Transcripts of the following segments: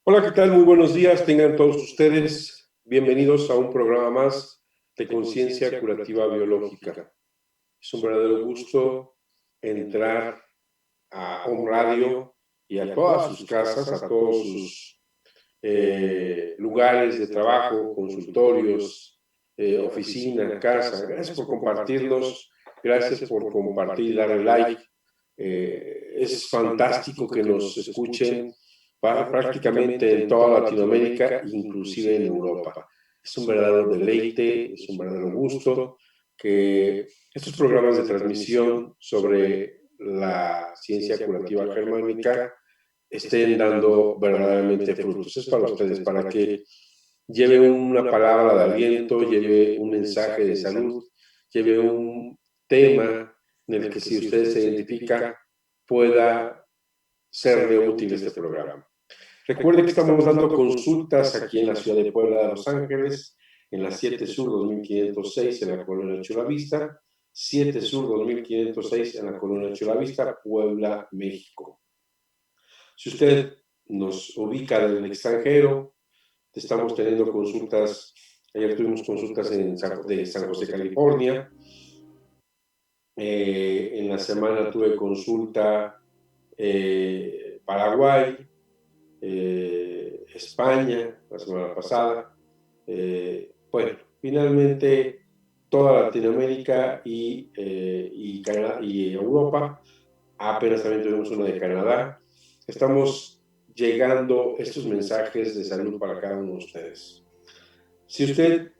Hola, ¿qué tal? Muy buenos días. Tengan todos ustedes bienvenidos a un programa más de Conciencia Curativa Biológica. Es un verdadero gusto entrar a Home Radio y a todas sus casas, a todos sus lugares de trabajo, consultorios, oficina, casa. Gracias por compartirlos, gracias por compartir, darle like. Es fantástico que nos escuchen prácticamente en toda Latinoamérica, inclusive en Europa. Es un verdadero deleite, es un verdadero gusto que estos programas de transmisión sobre la ciencia curativa germánica estén dando verdaderamente frutos. Es para ustedes, para que lleve una palabra de aliento, lleve un mensaje de salud, lleve un tema en el que si usted se identifica pueda serle útil este programa. Recuerde que estamos dando consultas aquí en la ciudad de Puebla de Los Ángeles, en la 7 Sur 2506 en la colonia Chulavista, 7 Sur 2506 en la colonia Chulavista, Puebla, México. Si usted nos ubica en el extranjero, estamos teniendo consultas, ayer tuvimos consultas de San José, California, en la semana tuve consulta Paraguay, España, la semana pasada. Bueno, finalmente toda Latinoamérica y Canadá y Europa. Apenas también tuvimos uno de Canadá. Estamos llegando estos mensajes de salud para cada uno de ustedes. Si usted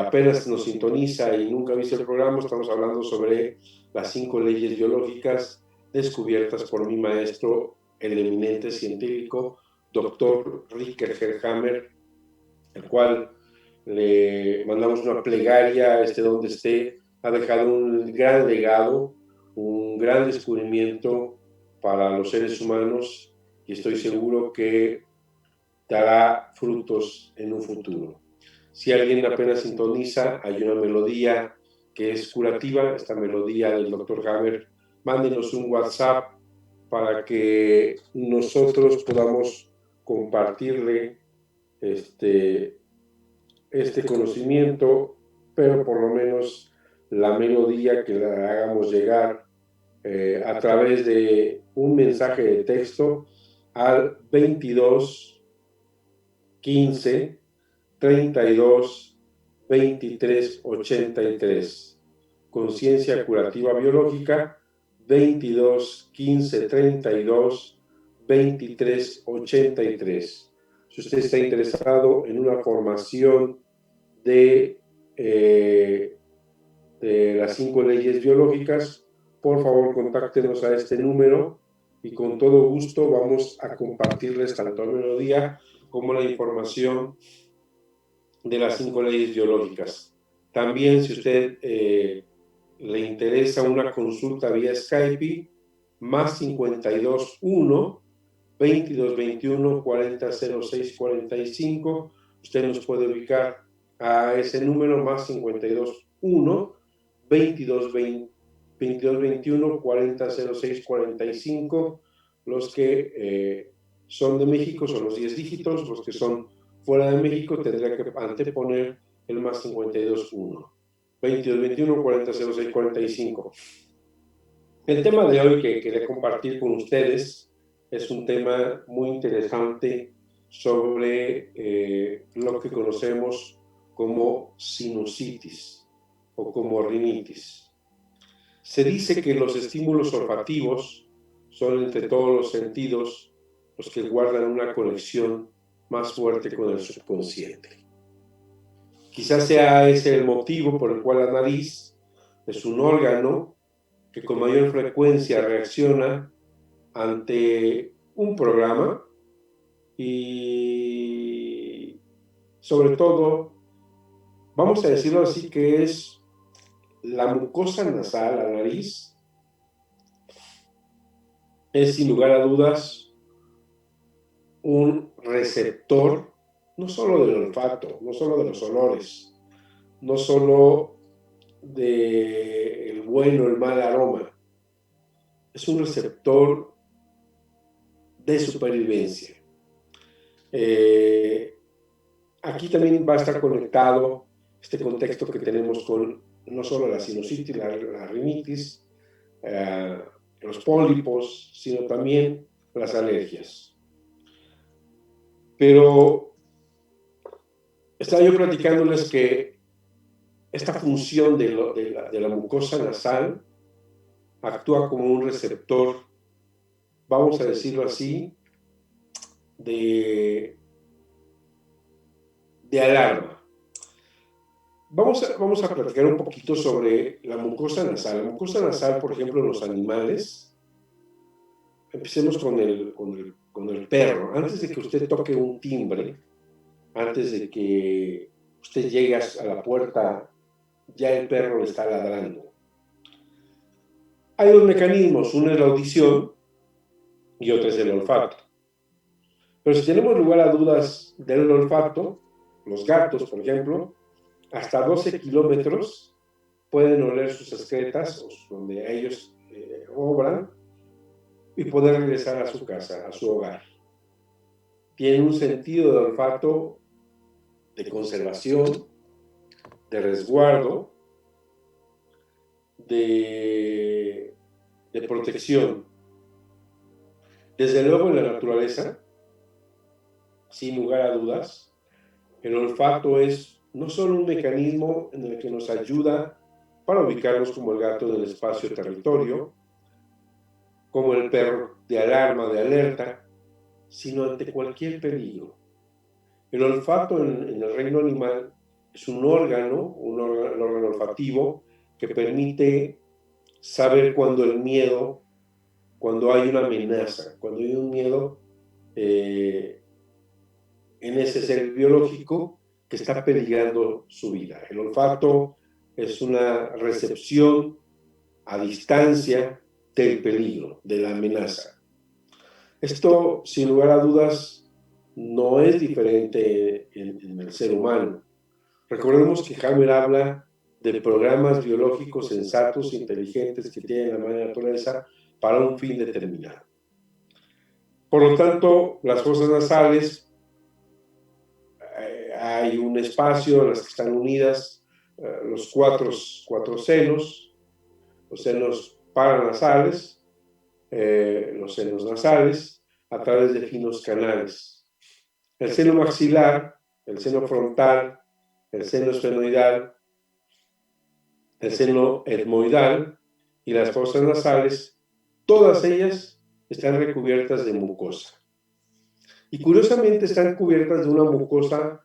apenas nos sintoniza y nunca ha visto el programa, estamos hablando sobre las 5 leyes biológicas descubiertas por mi maestro, el eminente científico, doctor Ricker Herhammer, el cual le mandamos una plegaria, donde esté, ha dejado un gran legado, un gran descubrimiento para los seres humanos y estoy seguro que dará frutos en un futuro. Si alguien apenas sintoniza, hay una melodía que es curativa, esta melodía del Dr. Hammer, mándenos un WhatsApp para que nosotros podamos compartirle este conocimiento, pero por lo menos la melodía que la hagamos llegar a través de un mensaje de texto al 22 15 32 23 83. Conciencia curativa biológica 22 15 32 23 83. Si usted está interesado en una formación de, eh, de las 5 leyes biológicas, por favor contáctenos a este número y con todo gusto vamos a compartirles tanto la melodía como la información de las 5 leyes biológicas. También, si usted le interesa una consulta vía Skype, más 52 1 22 21 40 06 45, usted nos puede ubicar a ese número, más 52 1 22 21 40 06 45. Los que son de México son los 10 dígitos, los que son fuera de México tendría que anteponer el más 52 1 22 21 40 06 45. El tema de hoy que quería compartir con ustedes es un tema muy interesante sobre lo que conocemos como sinusitis o como rinitis. Se dice que los estímulos olfativos son entre todos los sentidos los que guardan una conexión más fuerte con el subconsciente. Quizás sea ese el motivo por el cual la nariz es un órgano que con mayor frecuencia reacciona ante un programa y sobre todo, vamos a decirlo así, que es la mucosa nasal, la nariz, es sin lugar a dudas un receptor no solo del olfato, no solo de los olores, no solo del bueno o el mal aroma, es un receptor de supervivencia. Aquí también va a estar conectado este contexto que tenemos con no solo la sinusitis, la rinitis, los pólipos, sino también las alergias. Pero estaba yo platicándoles que esta función de la mucosa nasal actúa como un receptor, vamos a decirlo así, de alarma. Vamos a platicar un poquito sobre la mucosa nasal. La mucosa nasal, por ejemplo, en los animales, empecemos con el perro. Antes de que usted toque un timbre, antes de que usted llegue a la puerta, ya el perro le está ladrando. Hay dos mecanismos, uno es la audición y otro es el olfato. Pero si tenemos lugar a dudas del olfato, los gatos, por ejemplo, hasta 12 kilómetros pueden oler sus excretas, donde ellos obran, y poder regresar a su casa, a su hogar. Tienen un sentido de olfato de conservación, de resguardo, de protección. Desde luego en la naturaleza, sin lugar a dudas, el olfato es no solo un mecanismo en el que nos ayuda para ubicarnos como el gato en el espacio-territorio, como el perro de alarma, de alerta, sino ante cualquier peligro. El olfato en el reino animal es un órgano olfativo que permite saber cuando el miedo, cuando hay una amenaza, cuando hay un miedo en ese ser biológico que está peligrando su vida. El olfato es una recepción a distancia del peligro, de la amenaza. Esto, sin lugar a dudas, no es diferente en el ser humano. Recordemos que Hammer habla de programas biológicos sensatos, inteligentes que tienen la madre naturaleza para un fin determinado. Por lo tanto, las fosas nasales, hay un espacio en las que están unidas los cuatro senos, los senos paranasales, los senos nasales, a través de finos canales. El seno maxilar, el seno frontal, el seno esfenoidal, el seno etmoidal y las fosas nasales, todas ellas están recubiertas de mucosa. Y curiosamente están cubiertas de una mucosa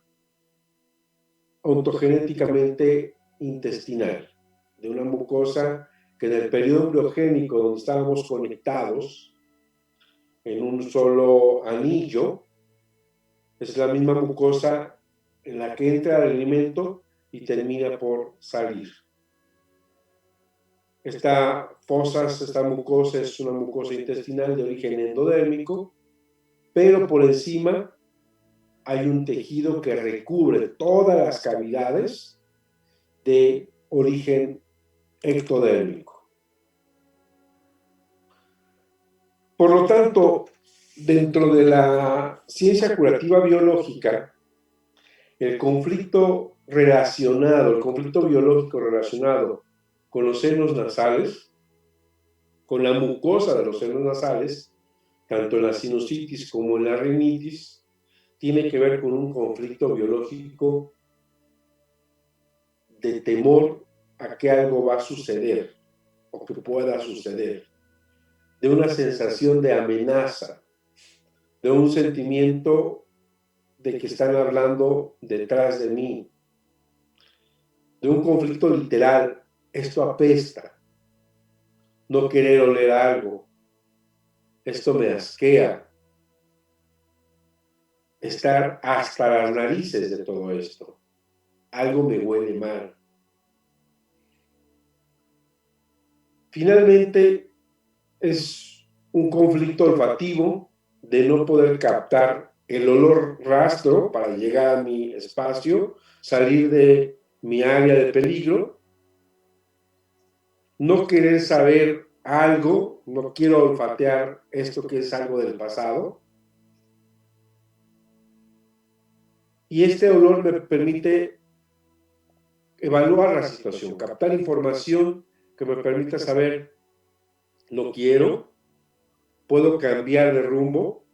ontogenéticamente intestinal, de una mucosa que en el periodo embriogénico, donde estábamos conectados en un solo anillo, es la misma mucosa en la que entra el alimento y termina por salir. Esta mucosa es una mucosa intestinal de origen endodérmico, pero por encima hay un tejido que recubre todas las cavidades de origen ectodérmico. Por lo tanto, dentro de la ciencia curativa biológica, el conflicto biológico relacionado con los senos nasales, con la mucosa de los senos nasales, tanto en la sinusitis como en la rinitis, tiene que ver con un conflicto biológico de temor a que algo va a suceder o que pueda suceder, de una sensación de amenaza, de un sentimiento de que están hablando detrás de mí, de un conflicto literal. Esto apesta, no querer oler algo, esto me asquea, estar hasta las narices de todo esto, algo me huele mal. Finalmente, es un conflicto olfativo de no poder captar el olor rastro para llegar a mi espacio, salir de mi área de peligro, no querer saber algo, no quiero olfatear esto que es algo del pasado, Y este olor me permite evaluar la situación, captar información que me permita saber, lo quiero, puedo cambiar de rumbo,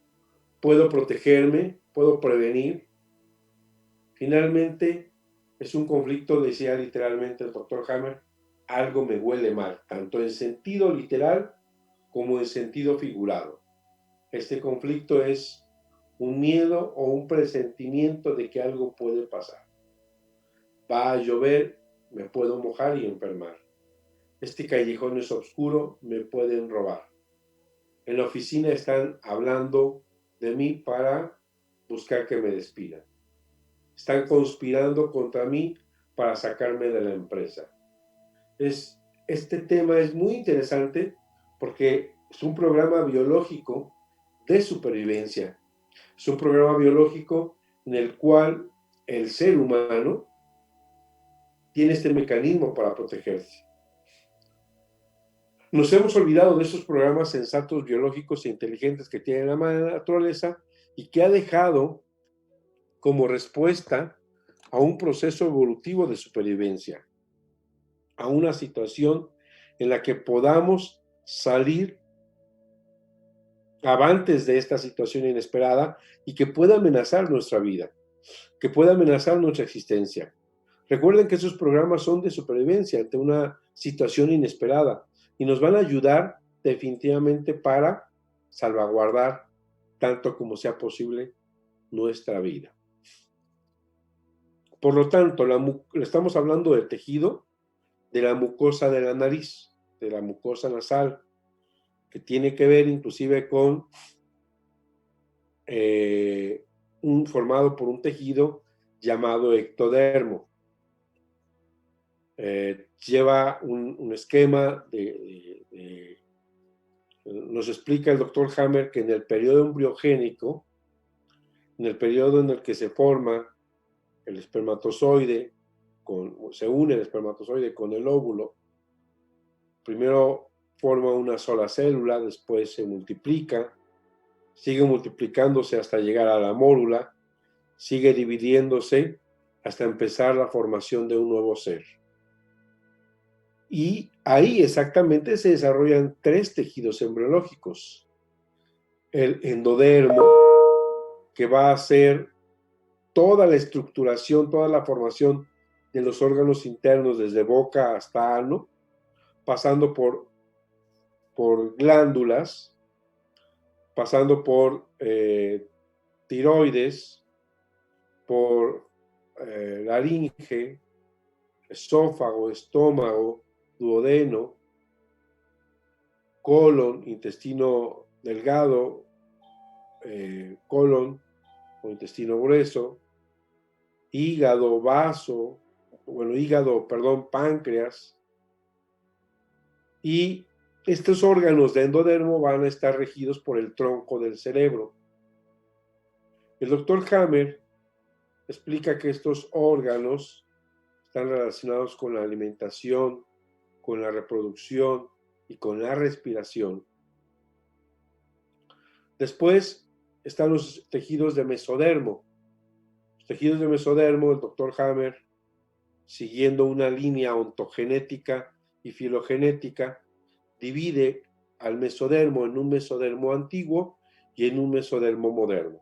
puedo protegerme, puedo prevenir. Finalmente, es un conflicto, decía literalmente el doctor Hammer, algo me huele mal, tanto en sentido literal como en sentido figurado. Este conflicto es un miedo o un presentimiento de que algo puede pasar. Va a llover, me puedo mojar y enfermar. Este callejón es oscuro, me pueden robar. En la oficina están hablando de mí para buscar que me despidan. Están conspirando contra mí para sacarme de la empresa. Este tema es muy interesante porque es un programa biológico de supervivencia. Es un programa biológico en el cual el ser humano tiene este mecanismo para protegerse. Nos hemos olvidado de esos programas sensatos, biológicos e inteligentes que tiene la naturaleza y que ha dejado como respuesta a un proceso evolutivo de supervivencia, a una situación en la que podamos salir avantes de esta situación inesperada y que pueda amenazar nuestra vida, que pueda amenazar nuestra existencia. Recuerden que esos programas son de supervivencia ante una situación inesperada y nos van a ayudar definitivamente para salvaguardar tanto como sea posible nuestra vida. Por lo tanto, estamos hablando del tejido de la mucosa de la nariz, de la mucosa nasal, que tiene que ver inclusive con formado por un tejido llamado ectodermo. Lleva un esquema nos explica el doctor Hammer que en el periodo embriogénico, en el periodo en el que se forma el espermatozoide, se une el espermatozoide con el óvulo, primero forma una sola célula, después se multiplica, sigue multiplicándose hasta llegar a la mórula, sigue dividiéndose hasta empezar la formación de un nuevo ser. Y ahí exactamente se desarrollan 3 tejidos embriológicos. El endodermo, que va a ser toda la estructuración, toda la formación de los órganos internos desde boca hasta ano, pasando por glándulas, pasando por tiroides, por laringe, esófago, estómago, duodeno, colon, intestino delgado, colon o intestino grueso, páncreas, y estos órganos de endodermo van a estar regidos por el tronco del cerebro. El doctor Hammer explica que estos órganos están relacionados con la alimentación, con la reproducción y con la respiración. Después están los tejidos de mesodermo. Los tejidos de mesodermo, el doctor Hammer, siguiendo una línea ontogenética y filogenética, divide al mesodermo en un mesodermo antiguo y en un mesodermo moderno.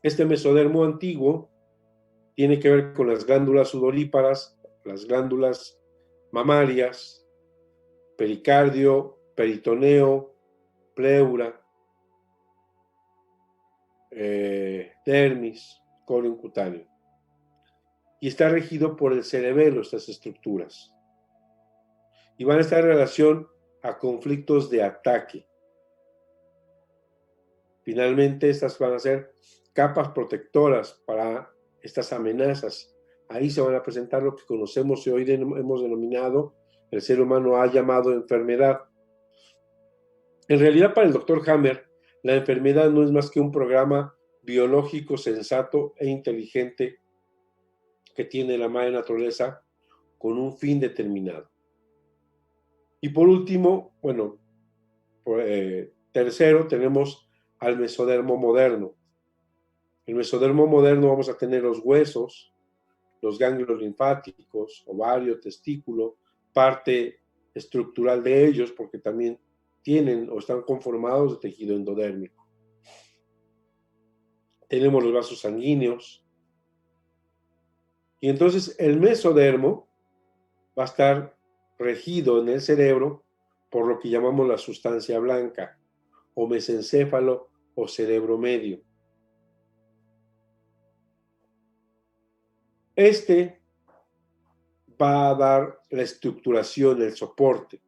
Este mesodermo antiguo tiene que ver con las glándulas sudoríparas, las glándulas mamarias, pericardio, peritoneo, pleura, dermis, colon cutáneo. Y está regido por el cerebelo, estas estructuras. Y van a estar en relación a conflictos de ataque. Finalmente, estas van a ser capas protectoras para estas amenazas. Ahí se van a presentar lo que conocemos y hoy hemos denominado, el ser humano ha llamado enfermedad. En realidad, para el doctor Hammer, la enfermedad no es más que un programa biológico sensato e inteligente que tiene la madre naturaleza con un fin determinado. Y por último, tercero, tenemos al mesodermo moderno. el mesodermo moderno vamos a tener los huesos, los ganglios linfáticos, ovario, testículo, parte estructural de ellos, porque también tienen o están conformados de tejido endodérmico. Tenemos los vasos sanguíneos. Y entonces el mesodermo va a estar regido en el cerebro por lo que llamamos la sustancia blanca, o mesencéfalo o cerebro medio. Este va a dar la estructuración, el soporte.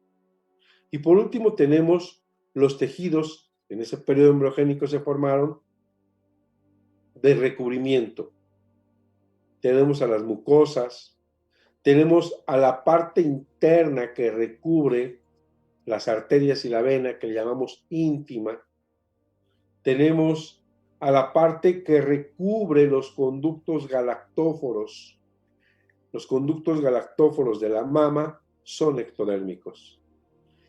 Y por último tenemos los tejidos, en ese periodo embriogénico se formaron, de recubrimiento. Tenemos a las mucosas, tenemos a la parte interna que recubre las arterias y la vena, que le llamamos íntima. Tenemos a la parte que recubre los conductos galactóforos. Los conductos galactóforos de la mama son ectodérmicos.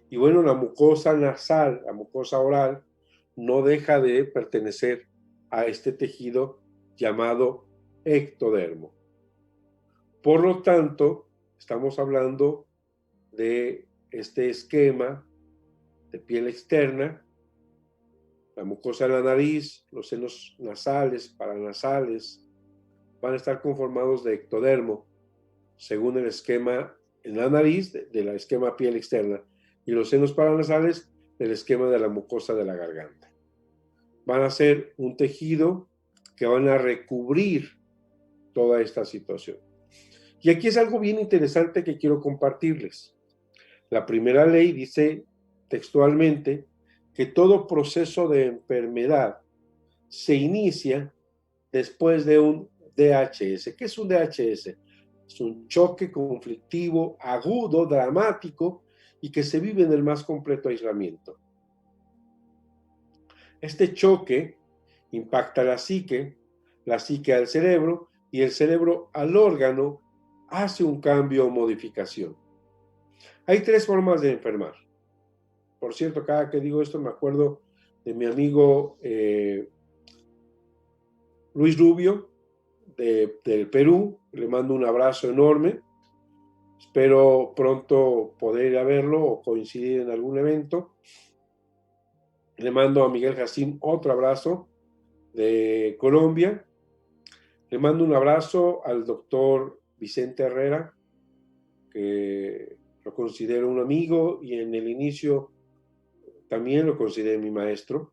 Y bueno, la mucosa nasal, la mucosa oral, no deja de pertenecer a este tejido llamado ectodermo. Por lo tanto, estamos hablando de este esquema de piel externa, la mucosa de la nariz, los senos nasales, paranasales, van a estar conformados de ectodermo, según el esquema en la nariz, del esquema piel externa, y los senos paranasales, del esquema de la mucosa de la garganta. Van a ser un tejido que van a recubrir toda esta situación. Y aquí es algo bien interesante que quiero compartirles. La primera ley dice textualmente que todo proceso de enfermedad se inicia después de un DHS. ¿Qué es un DHS? Es un choque conflictivo, agudo, dramático y que se vive en el más completo aislamiento. Este choque impacta la psique al cerebro y el cerebro al órgano hace un cambio o modificación. Hay 3 formas de enfermar. Por cierto, cada que digo esto me acuerdo de mi amigo Luis Rubio del Perú. Le mando un abrazo enorme. Espero pronto poder ir a verlo o coincidir en algún evento. Le mando a Miguel Jacín otro abrazo de Colombia. Le mando un abrazo al doctor Vicente Herrera, que lo considero un amigo y en el inicio también lo consideré mi maestro.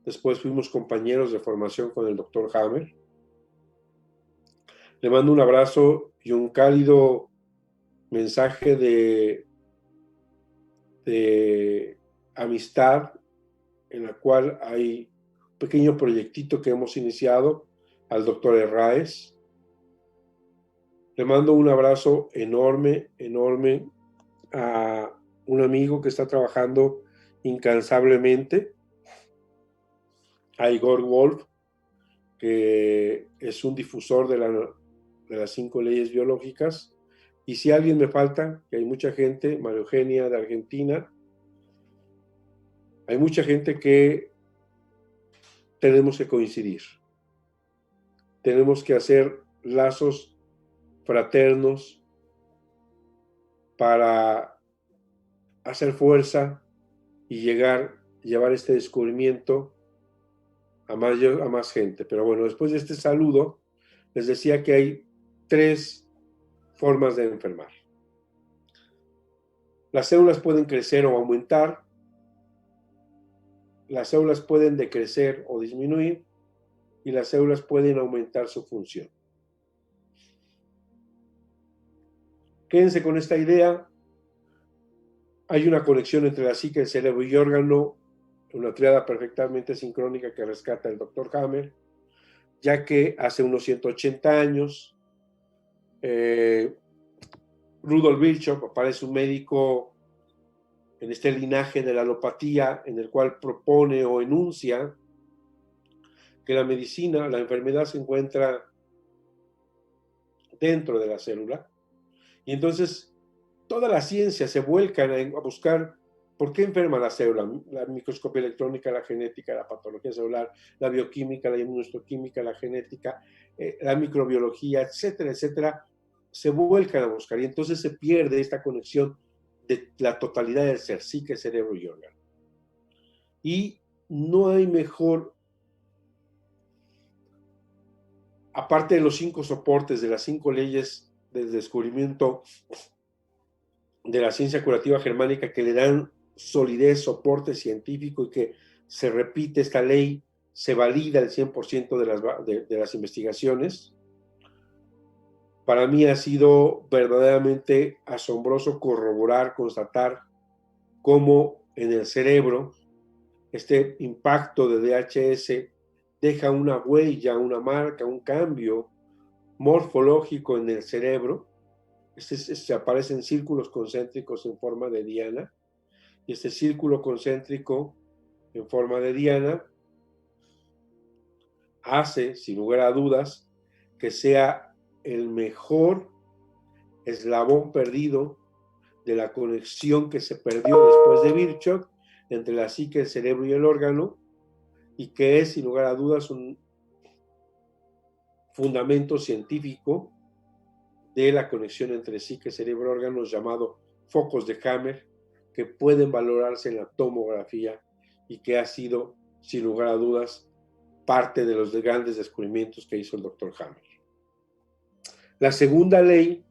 Después fuimos compañeros de formación con el doctor Hammer. Le mando un abrazo y un cálido mensaje de amistad, en la cual hay un pequeño proyectito que hemos iniciado al doctor Herráez. Le mando un abrazo enorme, enorme a un amigo que está trabajando incansablemente, a Igor Wolf, que es un difusor de las 5 leyes biológicas. Y si alguien me falta, que hay mucha gente, María Eugenia de Argentina, hay mucha gente que tenemos que coincidir. Tenemos que hacer lazos fraternos para hacer fuerza y llevar este descubrimiento a más gente. Pero bueno, después de este saludo, les decía que hay 3 formas de enfermar. Las células pueden crecer o aumentar, las células pueden decrecer o disminuir, y las células pueden aumentar su función. Quédense con esta idea. Hay una conexión entre la psique, el cerebro y órgano, una triada perfectamente sincrónica que rescata el doctor Hammer, ya que hace unos 180 años Rudolf Virchow aparece un médico en este linaje de la alopatía, en el cual propone o enuncia que la medicina, la enfermedad se encuentra dentro de la célula, y entonces toda la ciencia se vuelca a buscar ¿Por qué enferma la célula? La microscopía electrónica, la genética, la patología celular, la bioquímica, la inmunohistoquímica, la genética, la microbiología, etcétera, etcétera, se vuelcan a buscar y entonces se pierde esta conexión de la totalidad del ser, psique, cerebro y órgano. Y no hay mejor, aparte de los 5 soportes, de las 5 leyes del descubrimiento de la ciencia curativa germánica que le dan solidez, soporte científico y que se repite esta ley, se valida el 100% de las investigaciones. Para mí ha sido verdaderamente asombroso corroborar, constatar cómo en el cerebro este impacto de DHS deja una huella, una marca, un cambio morfológico en el cerebro. Se aparecen círculos concéntricos en forma de diana, y este círculo concéntrico en forma de diana hace, sin lugar a dudas, que sea el mejor eslabón perdido de la conexión que se perdió después de Virchow entre la psique, el cerebro y el órgano, y que es, sin lugar a dudas, un fundamento científico de la conexión entre psique, cerebro y órganos llamado focos de Hammer, que pueden valorarse en la tomografía y que ha sido, sin lugar a dudas, parte de los grandes descubrimientos que hizo el doctor Hammer. La segunda ley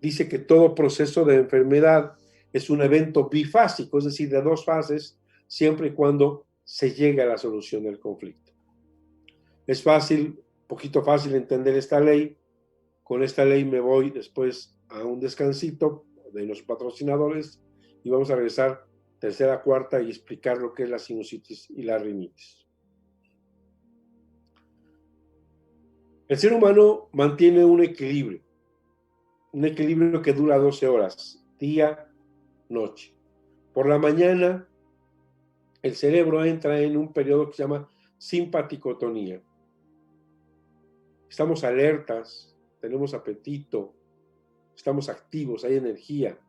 dice que todo proceso de enfermedad es un evento bifásico, es decir, de 2 fases, siempre y cuando se llegue a la solución del conflicto. Es fácil, poquito fácil entender esta ley. Con esta ley me voy después a un descansito de los patrocinadores y vamos a regresar tercera, cuarta y explicar lo que es la sinusitis y la rinitis. El ser humano mantiene un equilibrio que dura 12 horas, día, noche. Por la mañana, el cerebro entra en un periodo que se llama simpaticotonía. Estamos alertas, tenemos apetito, estamos activos, hay energía.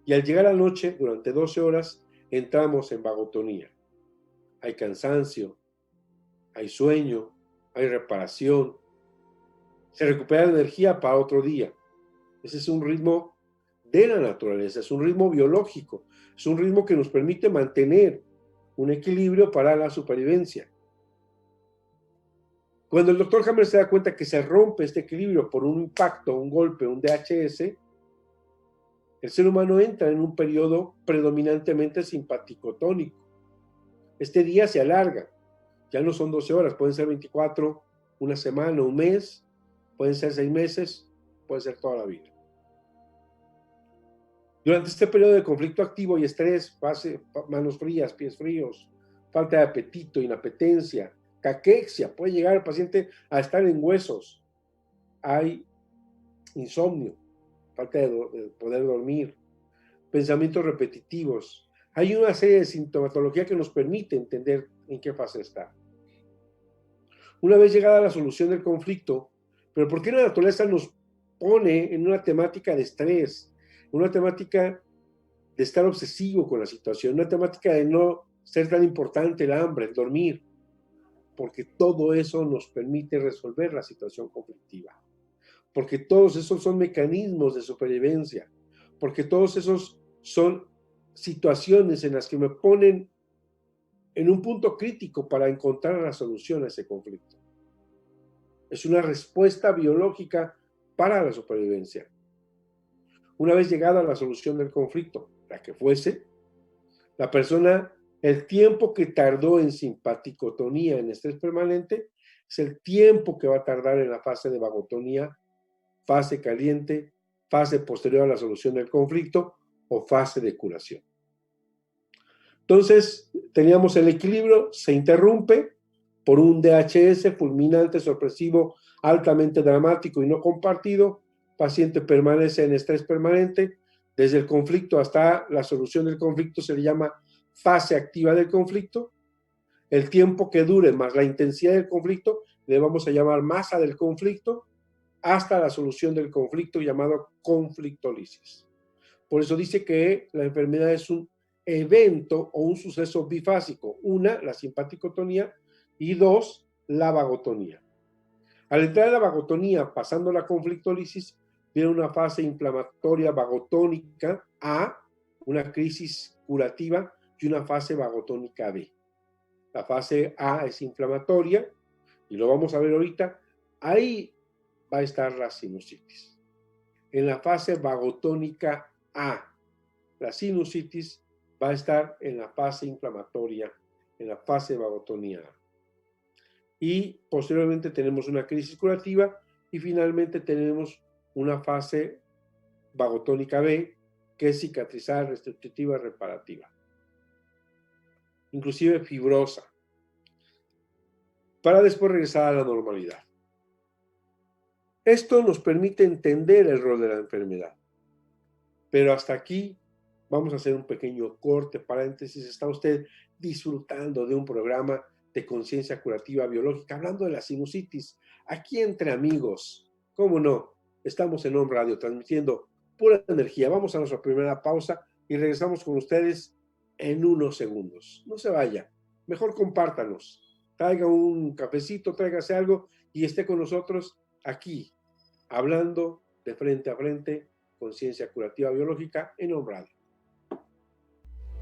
Y al llegar a la noche, durante 12 horas, entramos en vagotonía. Hay cansancio, hay sueño, hay reparación. Se recupera la energía para otro día. Ese es un ritmo de la naturaleza, es un ritmo biológico, es un ritmo que nos permite mantener un equilibrio para la supervivencia. Cuando el doctor Hammer se da cuenta que se rompe este equilibrio por un impacto, un golpe, un DHS, el ser humano entra en un periodo predominantemente simpaticotónico. Este día se alarga, ya no son 12 horas, pueden ser 24, una semana, un mes, pueden ser 6 meses, puede ser toda la vida. Durante este periodo de conflicto activo y estrés, manos frías, pies fríos, falta de apetito, inapetencia, caquexia, puede llegar el paciente a estar en huesos, hay insomnio, falta de poder dormir, pensamientos repetitivos. Hay una serie de sintomatología que nos permite entender en qué fase está. Una vez llegada la solución del conflicto, pero ¿por qué la naturaleza nos pone en una temática de estrés, en una temática de estar obsesivo con la situación, una temática de no ser tan importante el hambre, el dormir? Porque todo eso nos permite resolver la situación conflictiva. Porque todos esos son mecanismos de supervivencia. Porque todos esos son situaciones en las que me ponen en un punto crítico para encontrar la solución a ese conflicto. Es una respuesta biológica para la supervivencia. Una vez llegada a la solución del conflicto, la que fuese, la persona, el tiempo que tardó en simpaticotonía, en estrés permanente, es el tiempo que va a tardar en la fase de vagotonía, fase caliente, fase posterior a la solución del conflicto o fase de curación. Entonces, teníamos el equilibrio, se interrumpe por un DHS fulminante, sorpresivo, altamente dramático y no compartido. Paciente permanece en estrés permanente. Desde el conflicto hasta la solución del conflicto se le llama fase activa del conflicto. El tiempo que dure más la intensidad del conflicto le vamos a llamar masa del conflicto, hasta la solución del conflicto llamado conflictólisis. Por eso dice que la enfermedad es un evento o un suceso bifásico. Una, la simpaticotonía, y dos, la vagotonía. Al entrar en la vagotonía, pasando la conflictólisis, viene una fase inflamatoria vagotónica A, una crisis curativa y una fase vagotónica B. La fase A es inflamatoria, y lo vamos a ver ahorita. Ahí va a estar la sinusitis. En la fase vagotónica A, la sinusitis va a estar en la fase inflamatoria, en la fase vagotonía A. Y posteriormente tenemos una crisis curativa y finalmente tenemos una fase vagotónica B, que es cicatrizar, restitutiva, reparativa, inclusive fibrosa, para después regresar a la normalidad. Esto nos permite entender el rol de la enfermedad. Pero hasta aquí vamos a hacer un pequeño corte, paréntesis. Está usted disfrutando de un programa de conciencia curativa biológica, hablando de la sinusitis, aquí entre amigos. ¿Cómo no? Estamos en Home Radio, transmitiendo pura energía. Vamos a nuestra primera pausa y regresamos con ustedes en unos segundos. No se vaya, mejor compártanos. Traiga un cafecito, tráigase algo y esté con nosotros aquí, hablando de frente a frente, conciencia curativa biológica en Home Radio.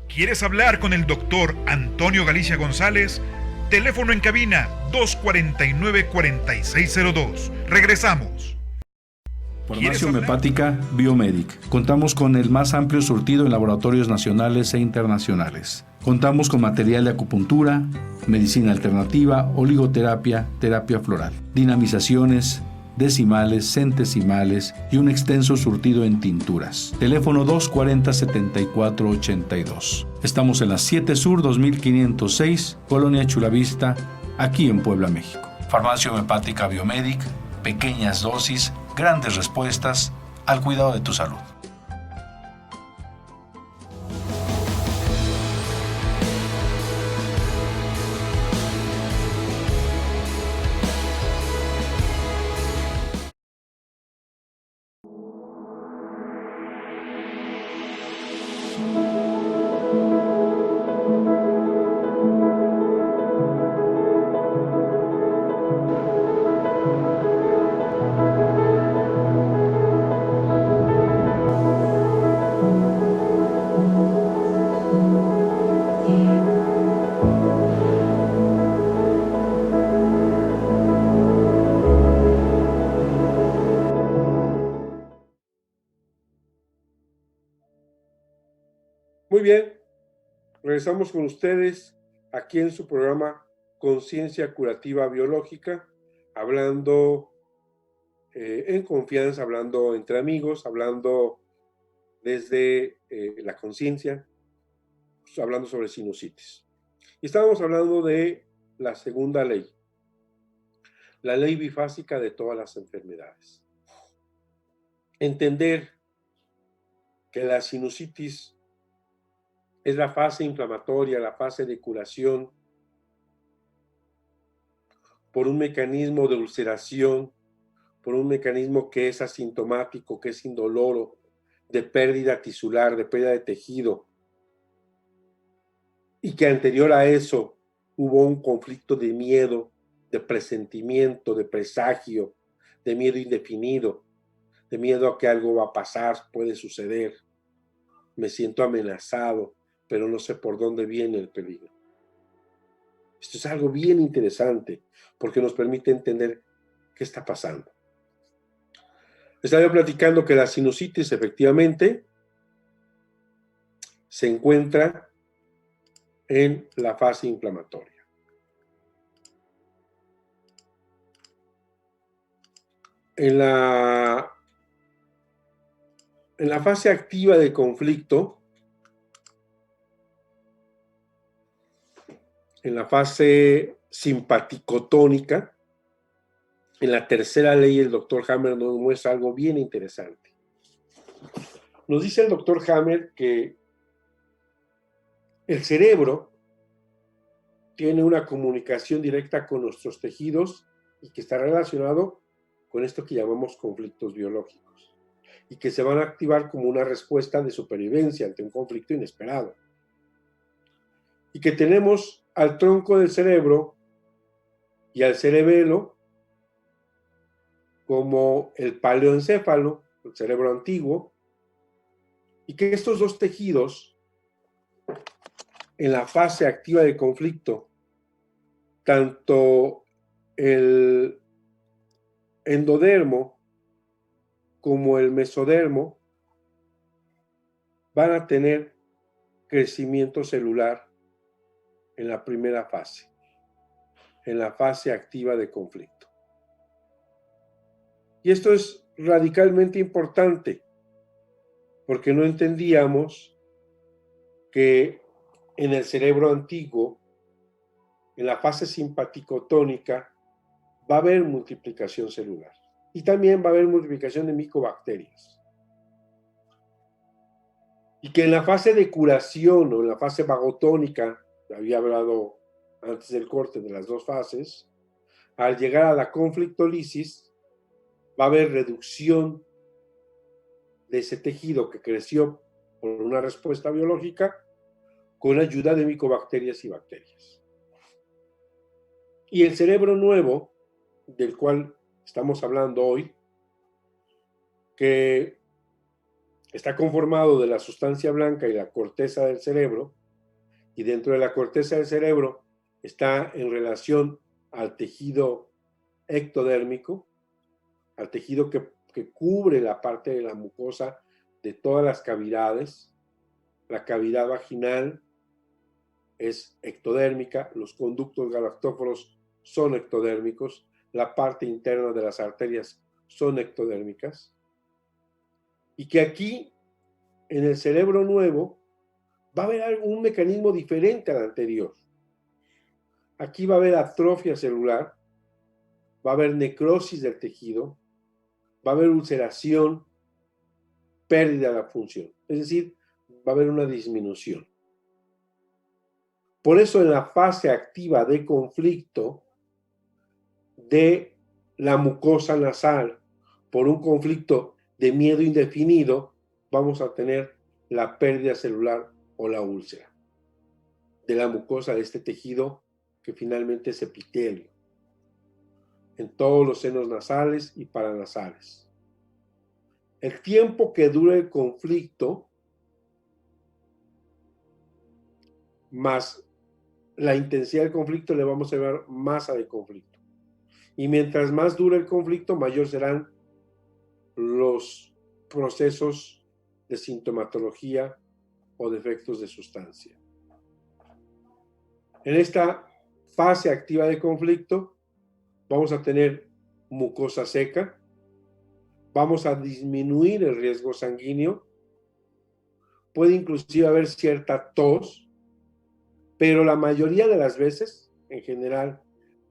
¿Quieres hablar con el doctor Antonio Galicia González? Teléfono en cabina 249-4602. Regresamos. Farmacia Homeopática Biomedic. Contamos con el más amplio surtido en laboratorios nacionales e internacionales. Contamos con material de acupuntura, medicina alternativa, oligoterapia, terapia floral, dinamizaciones, decimales, centesimales y un extenso surtido en tinturas. Teléfono 240-7482. Estamos en la 7 Sur 2506, Colonia Chulavista, aquí en Puebla, México. Farmacia Homeopática Biomedic, pequeñas dosis, grandes respuestas al cuidado de tu salud. Muy bien, regresamos con ustedes aquí en su programa Conciencia Curativa Biológica, hablando en confianza, hablando entre amigos, hablando desde la conciencia, hablando sobre sinusitis. Y estábamos hablando de la segunda ley, la ley bifásica de todas las enfermedades. Entender que la sinusitis es la fase inflamatoria, la fase de curación por un mecanismo de ulceración, por un mecanismo que es asintomático, que es indoloro, de pérdida tisular, de pérdida de tejido, y que anterior a eso hubo un conflicto de miedo, de presentimiento, de presagio, de miedo indefinido, de miedo a que algo va a pasar, puede suceder. Me siento amenazado, pero no sé por dónde viene el peligro. Esto es algo bien interesante porque nos permite entender qué está pasando. Estaba platicando que la sinusitis efectivamente se encuentra en la fase inflamatoria. En la fase activa de conflicto, en la fase simpaticotónica, en la tercera ley, el doctor Hammer nos muestra algo bien interesante. Nos dice el doctor Hammer que el cerebro tiene una comunicación directa con nuestros tejidos y que está relacionado con esto que llamamos conflictos biológicos. y que se van a activar como una respuesta de supervivencia ante un conflicto inesperado. Y que tenemos al tronco del cerebro y al cerebelo como el paleoencéfalo, el cerebro antiguo, y que estos dos tejidos, en la fase activa de conflicto, tanto el endodermo como el mesodermo, van a tener crecimiento celular en la primera fase, en la fase activa de conflicto. Y esto es radicalmente importante, porque no entendíamos que en el cerebro antiguo, en la fase simpaticotónica, va a haber multiplicación celular. Y también va a haber multiplicación de micobacterias. Y que en la fase de curación o en la fase vagotónica, había hablado antes del corte de las dos fases, al llegar a la conflictolisis, va a haber reducción de ese tejido que creció por una respuesta biológica con ayuda de micobacterias y bacterias. Y el cerebro nuevo, del cual estamos hablando hoy, que está conformado de la sustancia blanca y la corteza del cerebro, y dentro de la corteza del cerebro está en relación al tejido ectodérmico, al tejido que cubre la parte de la mucosa de todas las cavidades. La cavidad vaginal es ectodérmica, los conductos galactóforos son ectodérmicos, la parte interna de las arterias son ectodérmicas, y que aquí, en el cerebro nuevo, va a haber un mecanismo diferente al anterior. Aquí va a haber atrofia celular, va a haber necrosis del tejido, va a haber ulceración, pérdida de la función, es decir, va a haber una disminución. Por eso en la fase activa de conflicto de la mucosa nasal, por un conflicto de miedo indefinido, vamos a tener la pérdida celular o la úlcera de la mucosa de este tejido que finalmente es epitelio en todos los senos nasales y paranasales. El tiempo que dure el conflicto más la intensidad del conflicto le vamos a llevar masa de conflicto. Y mientras más dure el conflicto, mayor serán los procesos de sintomatología o de efectos de sustancia. En esta fase activa de conflicto vamos a tener mucosa seca, vamos a disminuir el riesgo sanguíneo, puede inclusive haber cierta tos, pero la mayoría de las veces, en general,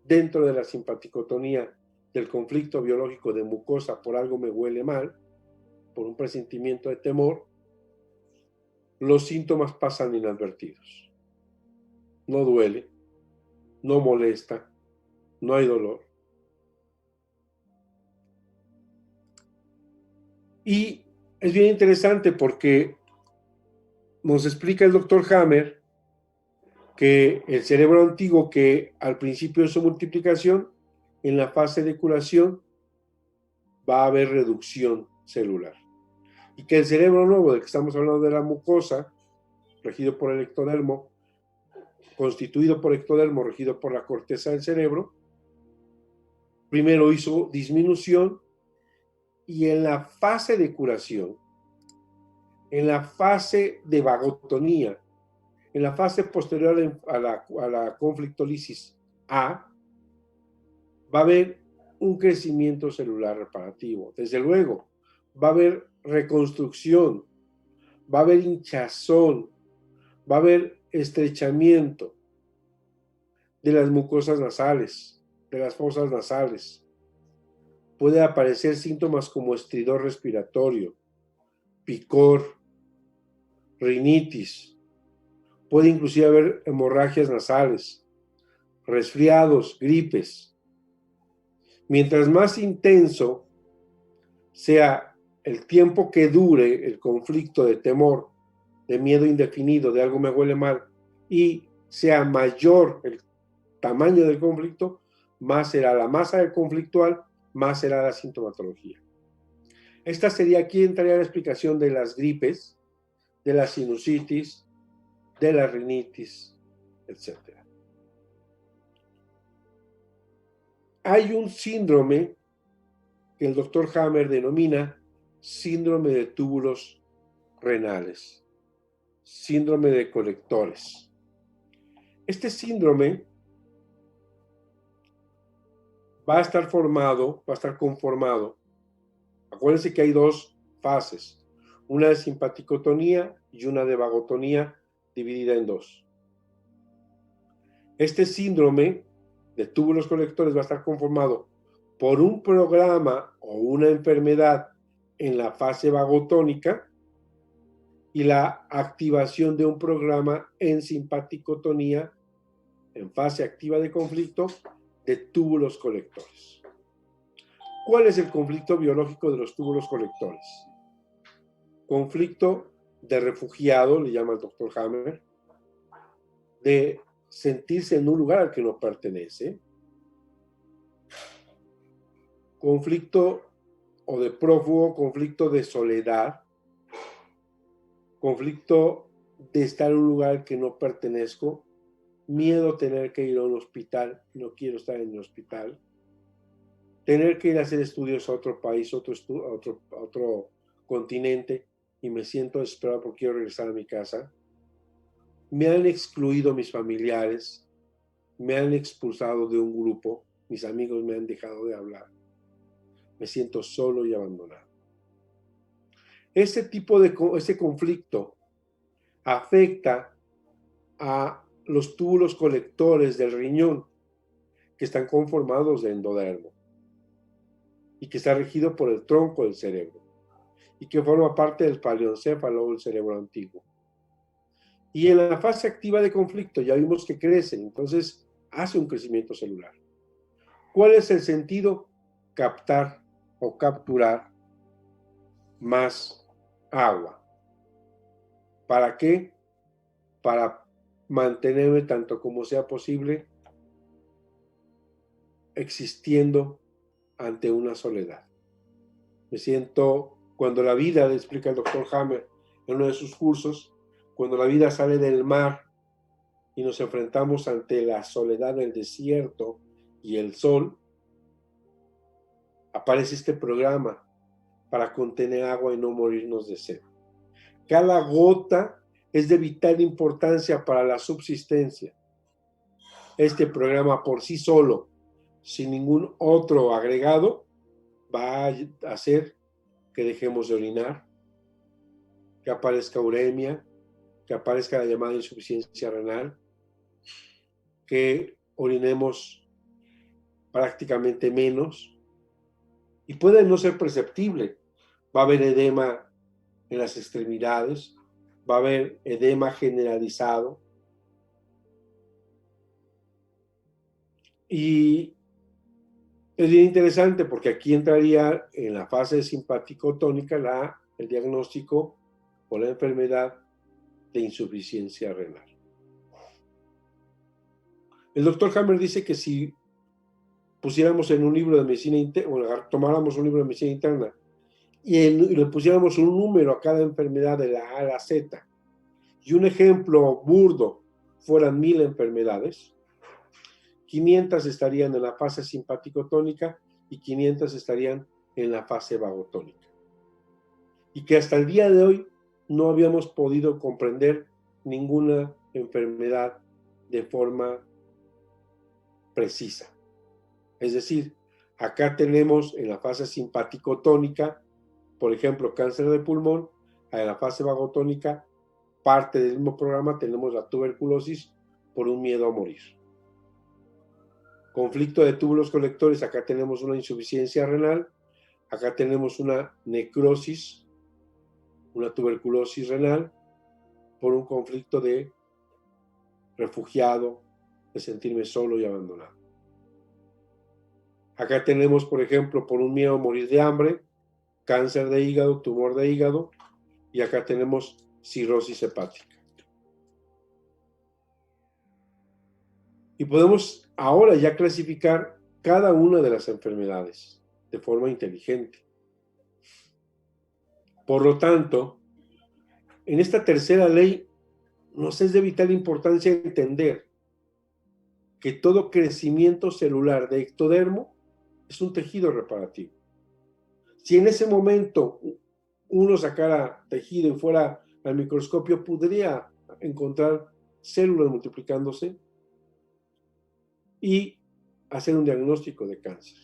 dentro de la simpaticotonía del conflicto biológico de mucosa por algo me huele mal, por un presentimiento de temor, los síntomas pasan inadvertidos. No duele, no molesta, no hay dolor. Y es bien interesante porque nos explica el doctor Hammer que el cerebro antiguo, que al principio de su multiplicación, en la fase de curación, va a haber reducción celular. Y que el cerebro nuevo, del que estamos hablando de la mucosa, regido por el ectodermo, constituido por ectodermo, regido por la corteza del cerebro, primero hizo disminución, y en la fase de curación, en la fase de vagotonía, en la fase posterior a la conflictolisis A, va a haber un crecimiento celular reparativo. Desde luego, va a haber reconstrucción, va a haber hinchazón, va a haber estrechamiento de las mucosas nasales, de las fosas nasales. Puede aparecer síntomas como estridor respiratorio, picor, rinitis. Puede inclusive haber hemorragias nasales, resfriados, gripes. Mientras más intenso sea el tiempo que dure el conflicto de temor, de miedo indefinido, de algo me huele mal, y sea mayor el tamaño del conflicto, más será la masa del conflictual, más será la sintomatología. Esta sería, aquí entraría la explicación de las gripes, de la sinusitis, de la rinitis, etc. Hay un síndrome que el doctor Hammer denomina síndrome de túbulos renales, síndrome de colectores. Este síndrome va a estar conformado. Acuérdense que hay dos fases, una de simpaticotonía y una de vagotonía dividida en dos. Este síndrome de túbulos colectores va a estar conformado por un programa o una enfermedad en la fase vagotónica y la activación de un programa en simpaticotonía, en fase activa de conflicto, de túbulos colectores. ¿Cuál es el conflicto biológico de los túbulos colectores? Conflicto de refugiado, le llama el doctor Hammer, de sentirse en un lugar al que no pertenece, conflicto o de prófugo, conflicto de soledad, conflicto de estar en un lugar al que no pertenezco, miedo a tener que ir a un hospital, no quiero estar en el hospital, tener que ir a hacer estudios a otro país, a otro continente, y me siento desesperado porque quiero regresar a mi casa. Me han excluido mis familiares, me han expulsado de un grupo, mis amigos me han dejado de hablar, me siento solo y abandonado. Ese conflicto afecta a los túbulos colectores del riñón, que están conformados de endodermo y que está regido por el tronco del cerebro y que forma parte del paleoencéfalo o el cerebro antiguo. Y en la fase activa de conflicto ya vimos que crece, entonces hace un crecimiento celular. ¿Cuál es el sentido? Captar o capturar más agua. ¿Para qué? Para mantenerme tanto como sea posible existiendo ante una soledad. Me siento, cuando la vida, le explica el doctor Hammer en uno de sus cursos, cuando la vida sale del mar y nos enfrentamos ante la soledad del desierto y el sol, aparece este programa para contener agua y no morirnos de sed. Cada gota es de vital importancia para la subsistencia. Este programa por sí solo, sin ningún otro agregado, va a hacer que dejemos de orinar, que aparezca uremia, que aparezca la llamada insuficiencia renal, que orinemos prácticamente menos, y puede no ser perceptible. Va a haber edema en las extremidades, va a haber edema generalizado, y es bien interesante porque aquí entraría en la fase simpaticotónica el diagnóstico o la enfermedad de insuficiencia renal. El doctor Hammer dice que si pusiéramos en un libro de medicina interna, tomáramos un libro de medicina interna y le pusiéramos un número a cada enfermedad de la A a la Z, y un ejemplo burdo fueran 1000 enfermedades, 500 estarían en la fase simpaticotónica y 500 estarían en la fase vagotónica. Y que hasta el día de hoy no habíamos podido comprender ninguna enfermedad de forma precisa. Es decir, acá tenemos en la fase simpaticotónica, por ejemplo, cáncer de pulmón, en la fase vagotónica, parte del mismo programa, tenemos la tuberculosis por un miedo a morir. Conflicto de túbulos colectores, acá tenemos una insuficiencia renal, acá tenemos una necrosis, una tuberculosis renal, por un conflicto de refugiado, de sentirme solo y abandonado. Acá tenemos, por ejemplo, por un miedo a morir de hambre, cáncer de hígado, tumor de hígado, y acá tenemos cirrosis hepática. Y podemos ahora ya clasificar cada una de las enfermedades de forma inteligente. Por lo tanto, en esta tercera ley nos es de vital importancia entender que todo crecimiento celular de ectodermo es un tejido reparativo. Si en ese momento uno sacara tejido y fuera al microscopio, podría encontrar células multiplicándose y hacer un diagnóstico de cáncer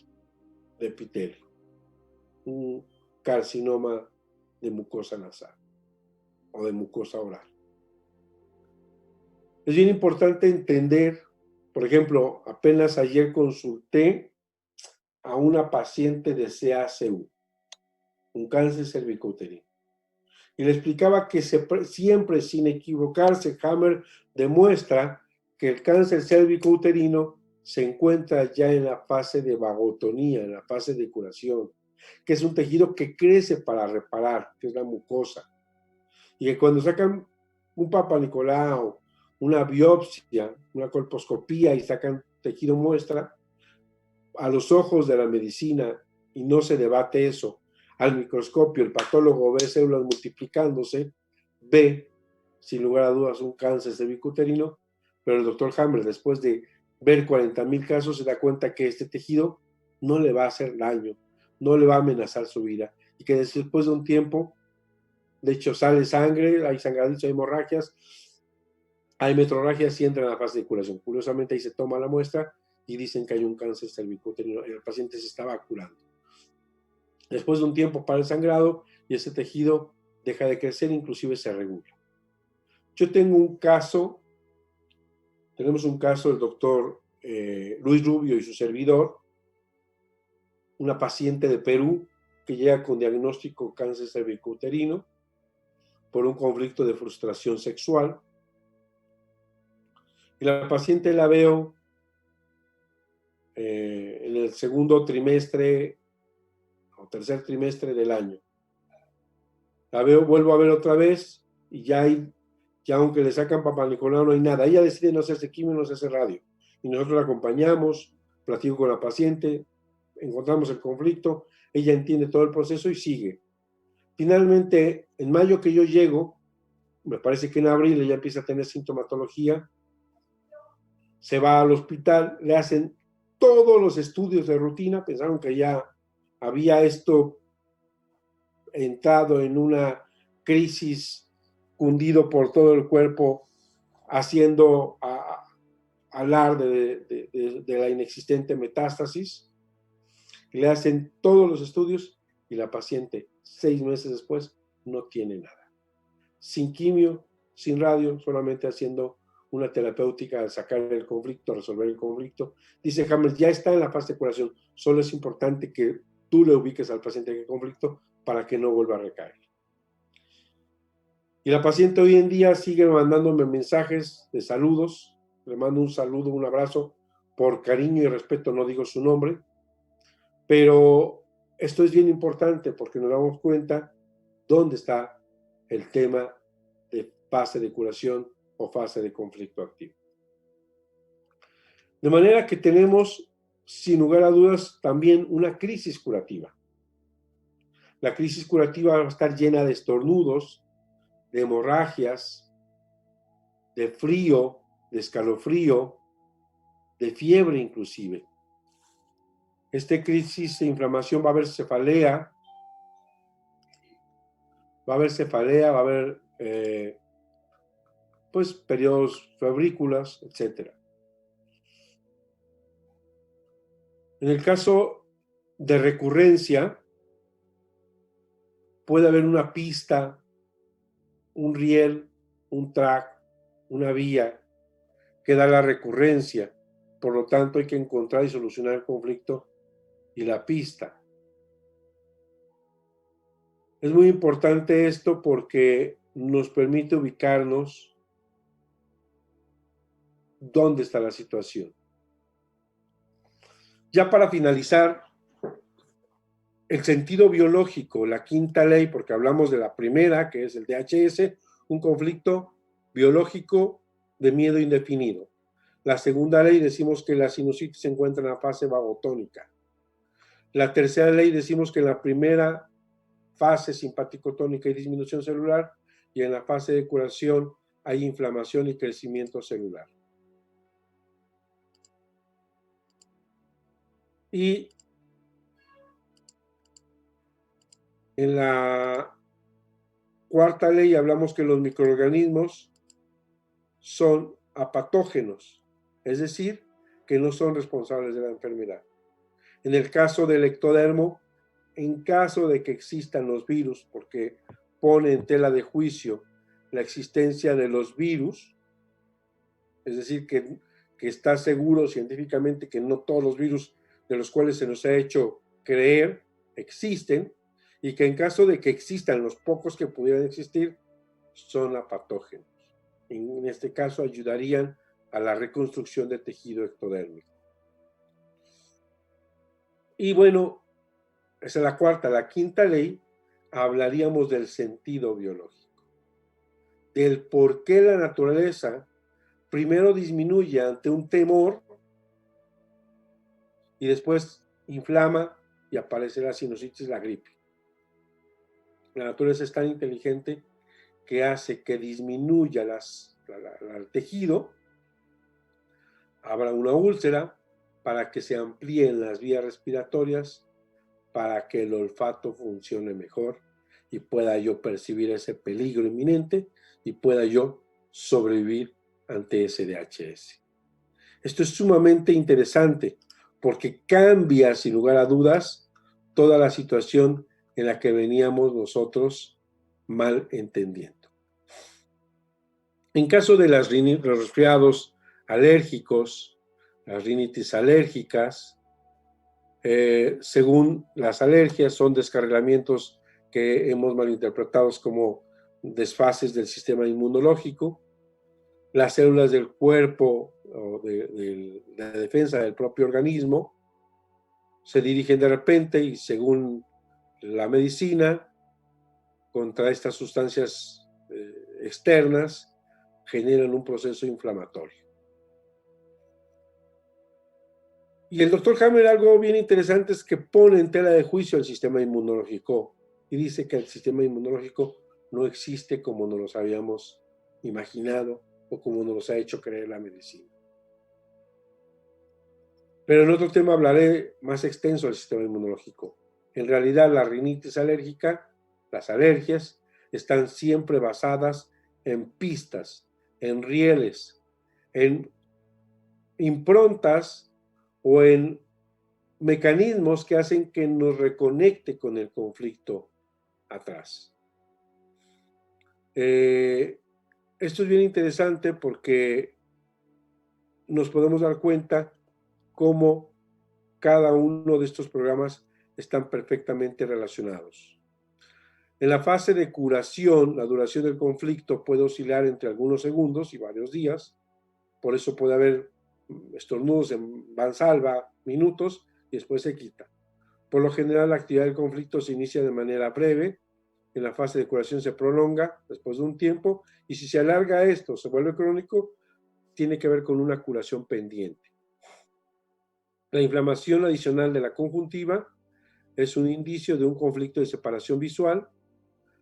de epitelio, un carcinoma de mucosa nasal o de mucosa oral. Es bien importante entender, por ejemplo, apenas ayer consulté a una paciente de CACU, un cáncer cervicouterino, y le explicaba que siempre, sin equivocarse, Hammer demuestra que el cáncer cervicouterino se encuentra ya en la fase de vagotonía, en la fase de curación, que es un tejido que crece para reparar, que es la mucosa, y que cuando sacan un Papa Nicolau, una biopsia, una colposcopía y sacan tejido muestra, a los ojos de la medicina, y no se debate eso, al microscopio el patólogo ve células multiplicándose, ve, sin lugar a dudas, un cáncer cervicuterino, pero el doctor Hammer, después de ver 40,000 casos, se da cuenta que este tejido no le va a hacer daño, no le va a amenazar su vida, y que después de un tiempo, de hecho, sale sangre, hay sangraditos, hay hemorragias, hay metrorragias y entra en la fase de curación. Curiosamente, ahí se toma la muestra y dicen que hay un cáncer cervicuterino y el paciente se estaba curando. Después de un tiempo para el sangrado y ese tejido deja de crecer, inclusive se regula. Yo tengo un caso, tenemos un caso del doctor Luis Rubio y su servidor, una paciente de Perú que llega con diagnóstico cáncer cervicuterino por un conflicto de frustración sexual. Y la paciente la veo en el segundo trimestre o tercer trimestre del año. La veo, vuelvo a ver otra vez y ya aunque le sacan Papa Nicolau no hay nada. Ella decide no hacerse quimio, no hacerse radio. Y nosotros la acompañamos, platico con la paciente, encontramos el conflicto, ella entiende todo el proceso y sigue. Finalmente, en mayo que yo llego, me parece que en abril ella empieza a tener sintomatología, se va al hospital, le hacen todos los estudios de rutina, pensaron que ya había esto entrado en una crisis, cundido por todo el cuerpo, haciendo alarde de la inexistente metástasis. Le hacen todos los estudios y la paciente 6 meses después no tiene nada. Sin quimio, sin radio, solamente haciendo una terapéutica al sacar el conflicto, resolver el conflicto. Dice Hammer, ya está en la fase de curación, solo es importante que tú le ubiques al paciente en el conflicto para que no vuelva a recaer. Y la paciente hoy en día sigue mandándome mensajes de saludos, le mando un saludo, un abrazo, por cariño y respeto, no digo su nombre, pero esto es bien importante porque nos damos cuenta dónde está el tema de fase de curación o fase de conflicto activo. De manera que tenemos, sin lugar a dudas, también una crisis curativa. La crisis curativa va a estar llena de estornudos, de hemorragias, de frío, de escalofrío, de fiebre inclusive. Esta crisis de inflamación va a haber cefalea, va a haber periodos febrículas, etc. En el caso de recurrencia, puede haber una pista, un riel, un track, una vía que da la recurrencia. Por lo tanto, hay que encontrar y solucionar el conflicto y la pista. Es muy importante esto porque nos permite ubicarnos dónde está la situación. Ya para finalizar el sentido biológico, la quinta ley, porque hablamos de la primera, que es el DHS, un conflicto biológico de miedo indefinido. La segunda ley decimos que la sinusitis se encuentra en la fase vagotónica. La tercera ley decimos que en la primera fase simpático-tónica hay disminución celular y en la fase de curación hay inflamación y crecimiento celular. Y en la cuarta ley hablamos que los microorganismos son apatógenos, es decir, que no son responsables de la enfermedad. En el caso del ectodermo, en caso de que existan los virus, porque pone en tela de juicio la existencia de los virus, es decir, que está seguro científicamente que no todos los virus de los cuales se nos ha hecho creer existen, y que en caso de que existan los pocos que pudieran existir, son apatógenos. En este caso ayudarían a la reconstrucción del tejido ectodérmico. Y bueno, esa es la cuarta. La quinta ley, hablaríamos del sentido biológico, del por qué la naturaleza primero disminuye ante un temor y después inflama y aparece la sinusitis, la gripe. La naturaleza es tan inteligente que hace que disminuya el tejido, habrá una úlcera para que se amplíen las vías respiratorias, para que el olfato funcione mejor y pueda yo percibir ese peligro inminente y pueda yo sobrevivir ante ese DHS. Esto es sumamente interesante porque cambia, sin lugar a dudas, toda la situación en la que veníamos nosotros mal entendiendo. En caso de los resfriados alérgicos, las rinitis alérgicas, según las alergias, son descarrilamientos que hemos malinterpretado como desfases del sistema inmunológico. Las células del cuerpo o de la defensa del propio organismo se dirigen de repente y según la medicina contra estas sustancias externas generan un proceso inflamatorio. Y el doctor Hammer, algo bien interesante es que pone en tela de juicio el sistema inmunológico y dice que el sistema inmunológico no existe como nos los habíamos imaginado o como nos ha hecho creer la medicina. Pero en otro tema hablaré más extenso del sistema inmunológico. En realidad, la rinitis alérgica, las alergias, están siempre basadas en pistas, en rieles, en improntas o en mecanismos que hacen que nos reconecte con el conflicto atrás. Esto es bien interesante porque nos podemos dar cuenta cómo cada uno de estos programas están perfectamente relacionados. En la fase de curación, la duración del conflicto puede oscilar entre algunos segundos y varios días. Por eso puede haber estornudos en mansalva, minutos, y después se quita. Por lo general, la actividad del conflicto se inicia de manera breve. En la fase de curación se prolonga después de un tiempo, y si se alarga esto, se vuelve crónico, tiene que ver con una curación pendiente. La inflamación adicional de la conjuntiva es un indicio de un conflicto de separación visual.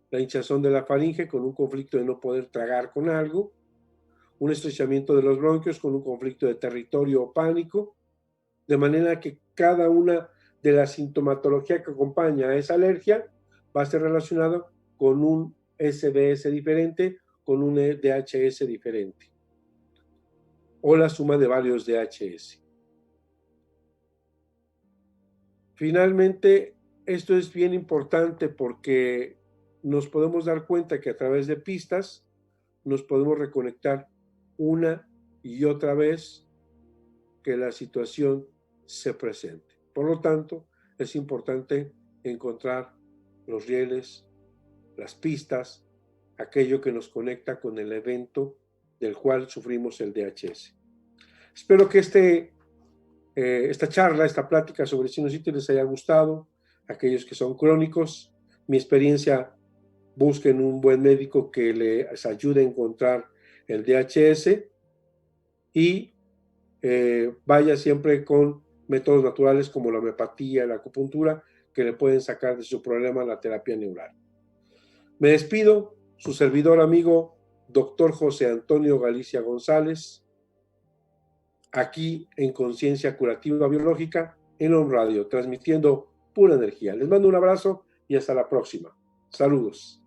La hinchazón de la faringe con un conflicto de no poder tragar con algo. Un estrechamiento de los bronquios con un conflicto de territorio o pánico. De manera que cada una de la sintomatología que acompaña a esa alergia va a ser relacionado con un SBS diferente, con un DHS diferente. O la suma de varios DHS. Finalmente, esto es bien importante porque nos podemos dar cuenta que a través de pistas nos podemos reconectar una y otra vez que la situación se presente. Por lo tanto, es importante encontrar los rieles, las pistas, aquello que nos conecta con el evento del cual sufrimos el DHS. Espero que esta charla, esta plática sobre sinusitis les haya gustado, aquellos que son crónicos. Mi experiencia, busquen un buen médico que les ayude a encontrar el DHS y vaya siempre con métodos naturales como la homeopatía, la acupuntura, que le pueden sacar de su problema la terapia neural. Me despido, su servidor amigo, Dr. José Antonio Galicia González, aquí en Conciencia Curativa Biológica, en On Radio, transmitiendo pura energía. Les mando un abrazo y hasta la próxima. Saludos.